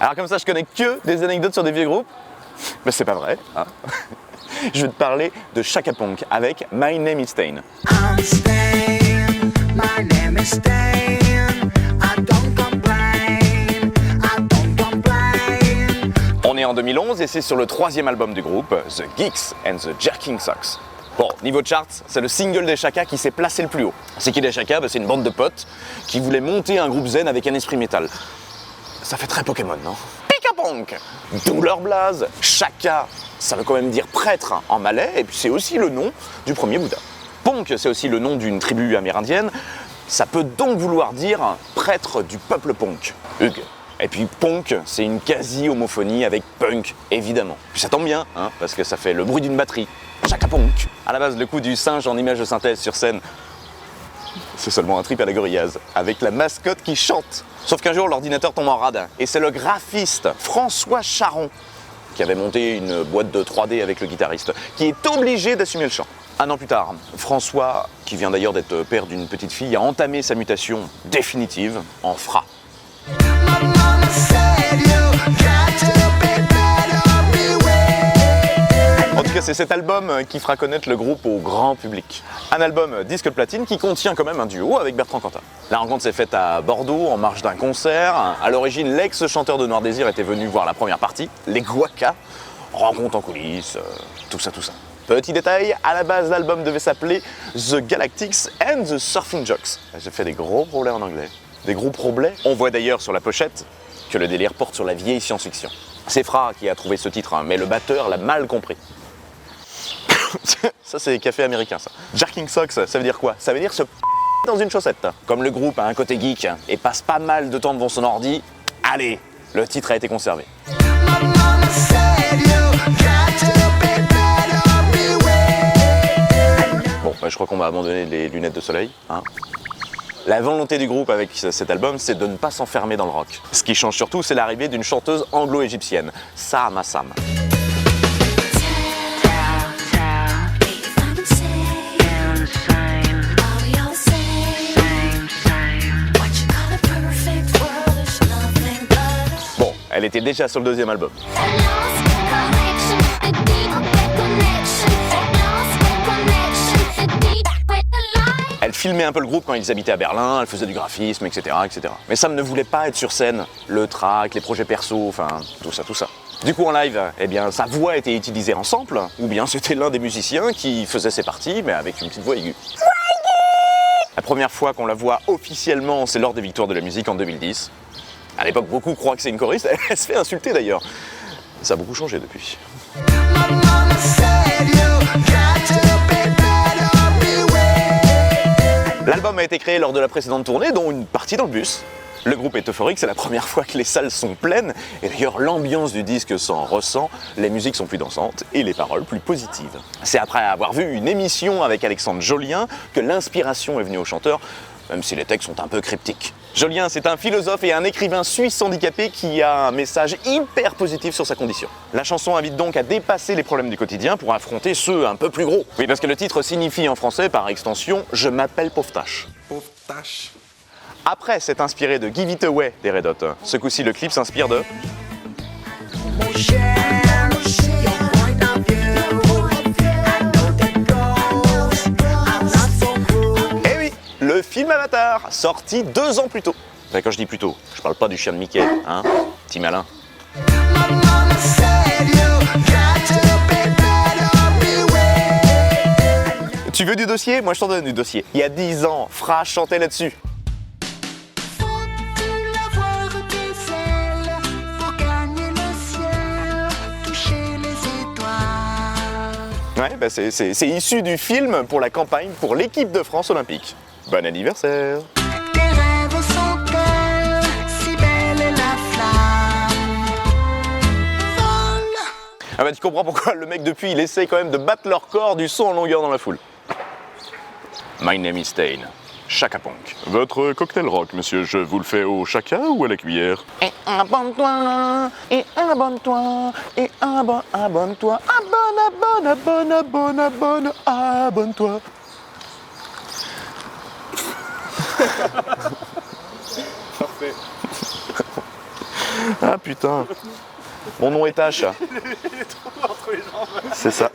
Alors comme ça, je connais que des anecdotes sur des vieux groupes. Mais c'est pas vrai, hein. Je vais te parler de Chaka Ponk avec My Name is Stain. I'm Stain, my name is Stain. I don't complain, I don't complain. On est en 2011 et c'est sur le 3e album du groupe, The Geeks and the Jerking Socks. Bon, niveau charts, c'est le single des Chaka qui s'est placé le plus haut. C'est qui les Chaka? C'est une bande de potes qui voulaient monter un groupe zen avec un esprit métal. Ça fait très Pokémon, non? Pika Ponk! D'où leur blaze. Chaka, ça veut quand même dire prêtre en malais, et puis c'est aussi le nom du premier Bouddha. Ponk, c'est aussi le nom d'une tribu amérindienne. Ça peut donc vouloir dire prêtre du peuple Ponk. Hugues. Et puis Ponk, c'est une quasi-homophonie avec punk, évidemment. Puis ça tombe bien, hein, parce que ça fait le bruit d'une batterie. Chaka Ponk. À la base, le coup du singe en image de synthèse sur scène, c'est seulement un trip à la gorillaz, avec la mascotte qui chante. Sauf qu'un jour, l'ordinateur tombe en rade, et c'est le graphiste François Charon, qui avait monté une boîte de 3D avec le guitariste, qui est obligé d'assumer le chant. Un an plus tard, François, qui vient d'ailleurs d'être père d'une petite fille, a entamé sa mutation définitive en Fra. Mama said you got to be better beware. En tout cas, c'est cet album qui fera connaître le groupe au grand public. Un album disque de platine qui contient quand même un duo avec Bertrand Cantat. La rencontre s'est faite à Bordeaux en marge d'un concert. À l'origine, l'ex-chanteur de Noir Désir était venu voir la première partie, les Guaca. Rencontre en coulisses, tout ça, tout ça. Petit détail, à la base, l'album devait s'appeler The Galactics and the Surfing Jocks. J'ai fait des gros problèmes en anglais. Des gros problèmes. On voit d'ailleurs sur la pochette que le délire porte sur la vieille science-fiction. C'est Fra qui a trouvé ce titre, hein, mais le batteur l'a mal compris. Ça, c'est café américain, ça. Jerking Socks, ça veut dire quoi? Ça veut dire se dans une chaussette. Comme le groupe a un côté geek et passe pas mal de temps devant son ordi, allez, le titre a été conservé. Mama said you got to be better beware. Bon, bah, je crois qu'on va abandonner les lunettes de soleil, hein. La volonté du groupe avec cet album, c'est de ne pas s'enfermer dans le rock. Ce qui change surtout, c'est l'arrivée d'une chanteuse anglo-égyptienne, Sam Assam. Bon, elle était déjà sur le 2e album. Elle filmait un peu le groupe quand ils habitaient à Berlin, elle faisait du graphisme, etc., etc. Mais Sam ne voulait pas être sur scène. Le track, les projets perso, enfin, tout ça, tout ça. Du coup, en live, eh bien, sa voix était utilisée en sample, ou bien c'était l'un des musiciens qui faisait ses parties, mais avec une petite voix aiguë. La première fois qu'on la voit officiellement, c'est lors des Victoires de la musique en 2010. À l'époque, beaucoup croient que c'est une choriste, elle se fait insulter d'ailleurs. Ça a beaucoup changé depuis. Mama said you got to be better beware. L'album a été créé lors de la précédente tournée, dont une partie dans le bus. Le groupe est euphorique, c'est la première fois que les salles sont pleines, et d'ailleurs l'ambiance du disque s'en ressent, les musiques sont plus dansantes et les paroles plus positives. C'est après avoir vu une émission avec Alexandre Jolien que l'inspiration est venue au chanteur, même si les textes sont un peu cryptiques. Jolien, c'est un philosophe et un écrivain suisse handicapé qui a un message hyper positif sur sa condition. La chanson invite donc à dépasser les problèmes du quotidien pour affronter ceux un peu plus gros. Oui, parce que le titre signifie en français par extension « Je m'appelle Pauvre Tâche ». Pauvre tâche. Après s'être inspiré de Give It Away des Red Hot, ce coup-ci le clip s'inspire de... Mon cher, your point of view. I know that goes. I'm not so cool. Eh oui, le film Avatar, sorti 2 ans plus tôt. Enfin, quand je dis plus tôt, je parle pas du chien de Mickey, hein, petit malin. Mama said you got to be better beware. Tu veux du dossier? Moi je t'en donne du dossier. Il y a 10 ans, Fra chantait là-dessus. Faut-il avoir des ailes pour gagner le ciel, toucher les étoiles? Ouais, bah c'est issu du film pour la campagne pour l'équipe de France olympique. Bon anniversaire! Tes rêves sont-elles si belle est la flamme? Vol. Ah bah tu comprends pourquoi le mec depuis il essaye quand même de battre leur corps du son en longueur dans la foule. My name is Stain. Chaka Ponk. Votre cocktail rock, monsieur, je vous le fais au chaka ou à la cuillère? Et abonne-toi, et abonne-toi, et abonne-toi, abonne-toi. Parfait. Ah putain. Mon nom est H. Entre les jambes. C'est ça.